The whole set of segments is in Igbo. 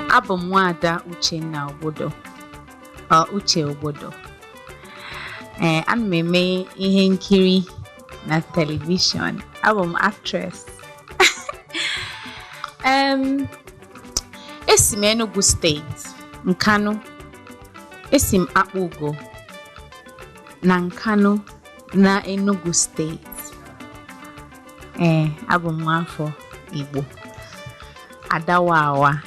Abụ m nwada Uche Ogbodo. Uche Ogbodo. Ana m eme ihe nkiri na telivishọn. Abụ m actress. Esi m Enugu steeti, Nkanu. Esi m Akpụgo na Nkanu na Enugu steeti. Abụ m afọ Igbo. Adawawa.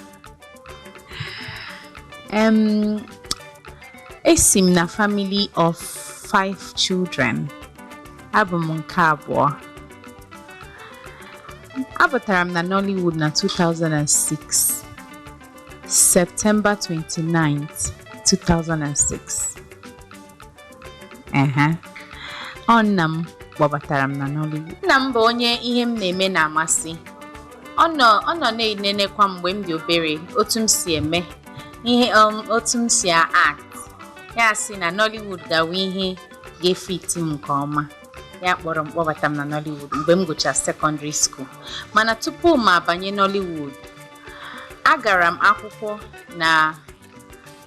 Esi m na family of 5 children. Abụ m nke abụọ. Abatara m na Nollywood na 2006. September 29th, 2006. Ọ nna m gbabatara m na Nollywood. Nna m bụ onye ihe m na-eme na-amasị. Ọ nọ na-enenekwa mgbe m dị obere otu m si eme ihe, otu m si act. Ya sị na Nollywood gawa ihe ga-efit m nke ọma. Ya kpọrọ m kpọbata m na Nollywood mgbe m gụchara secondary school. Mana tupu m abanye Nollywood, agara m akwụkwọ na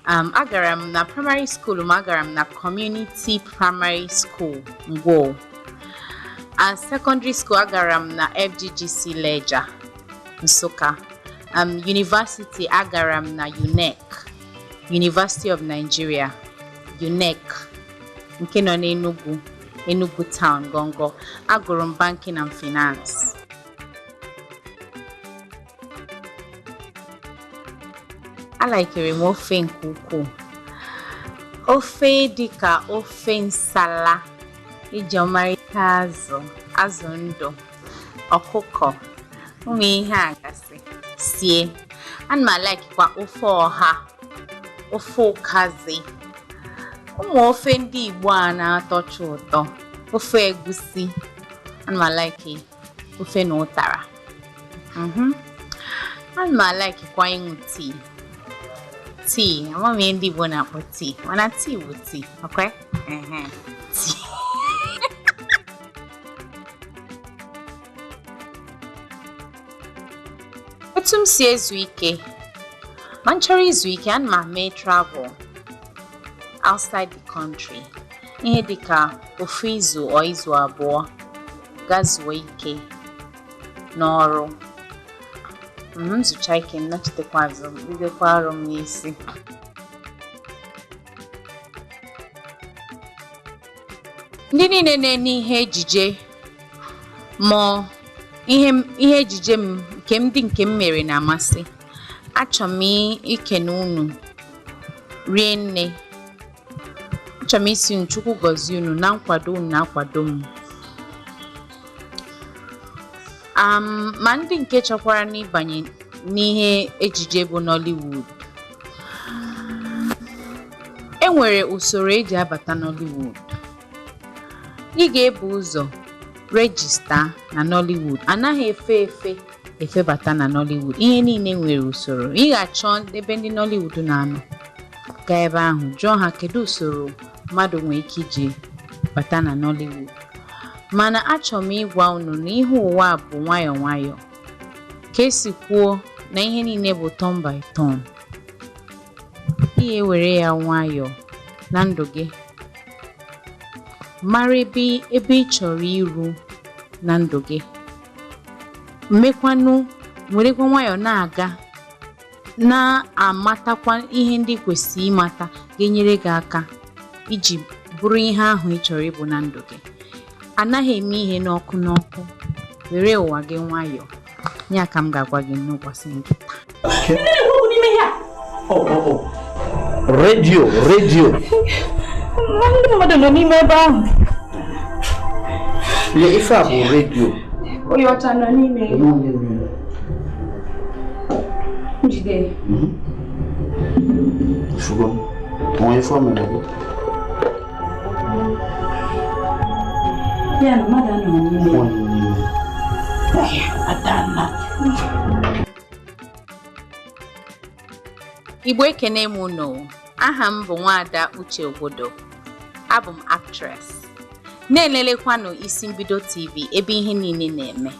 agara m na primary school, agara m na community primary school Ngwo. And secondary school agara m na FGGC Leja Nsukka. University agara m na UNEC, University of Nigeria, UNEC, nke nọ n'Enugu, Enugu Town, Gongo. Agụrụ m banking and finance. Alaikere m ofe nke ukwuu. Ofe dịka ofe nsala, iji ọmarịcha azụ ndụ, ọkụkọ, ụmụ ihe agasị sie. Ana m alaikekwa ofe ọha, ofe ụkazi, ụmụ ofe ndị Igbo a na-atọcha ụtọ, ofe egusi. Ana m alaike ofe na ụtara. Ana m alaikekwa ịṅụ tii. Ama m ihe ndị Igbo na-akpọ tii, mana tii bụ tii, okay? Tii. Otu m si ezu ike, ma m chọrọ izu ike, ana m eme travel outside the country. Ihe dịka ofu izu o izu abụọ gazuo ike n'ọrụ. Nzụcha ike, nnachitekwa azụ, bidokwa ọrụ m n'isi. Ndị niile na-ene ihe ejije ma ihe ejije m nke m mere na-amasị. Achọrọ m ikene unu rie nne. Achọrọ m isi unu Chukwu gọzie unu na nkwado unu na-akwado m. Ma ndị nke chọkwara n'ịbanye n'ihe ejije bụ Nollywood, enwere usoro eji abata Nollywood. Ị ga-ebu ụzọ regista na Nollywood. Anaghị efebata na Nollywood. Ihe niile nwere usoro. Ị ga-achọ ebe ndị Nollywood na-anọ, gaa ebe ahụ jụọ ha kedu usoro mmadụ nwere ike iji bata na Nollywood. Mana achọrọ m ịgwa unu na ihe ụwa bụ nwayọ nwayọ. Ka esi kwuo na ihe niile bụ turn by turn. Ihe were ya nwayọ na ndụ gị. Mara ebe ị chọrọ iru na ndụ gị. Mmekwanụ werekwa nwayọ na-aga, na-amatakwa ihe ndị kwesịrị ịmata ga-enyere gị aka iji bụrụ ihe ahụ ị chọrọ ịbụ na ndụ gị. Anaghị eme ihe n'ọkụ n'ọkụ. Were ụwa gị nwayọ. Ya ka m ga-agwa gị n'ụbọchị nkịta. Radio. Ndị mmadụ nọ n'ime ebe ahụ. Ife a bụ radio. Onye ọcha nọ n'ime. Njide. Fugo. Onye fọmụ na gị. Ya na mmadụ nọ n'ime. Adana. Igbo ekene m unu. Aha m bụ nwada Uche Ogbodo. Abụ m actress. Na-elelekwanụ Isi Mbido TV ebe ihe niile na-eme.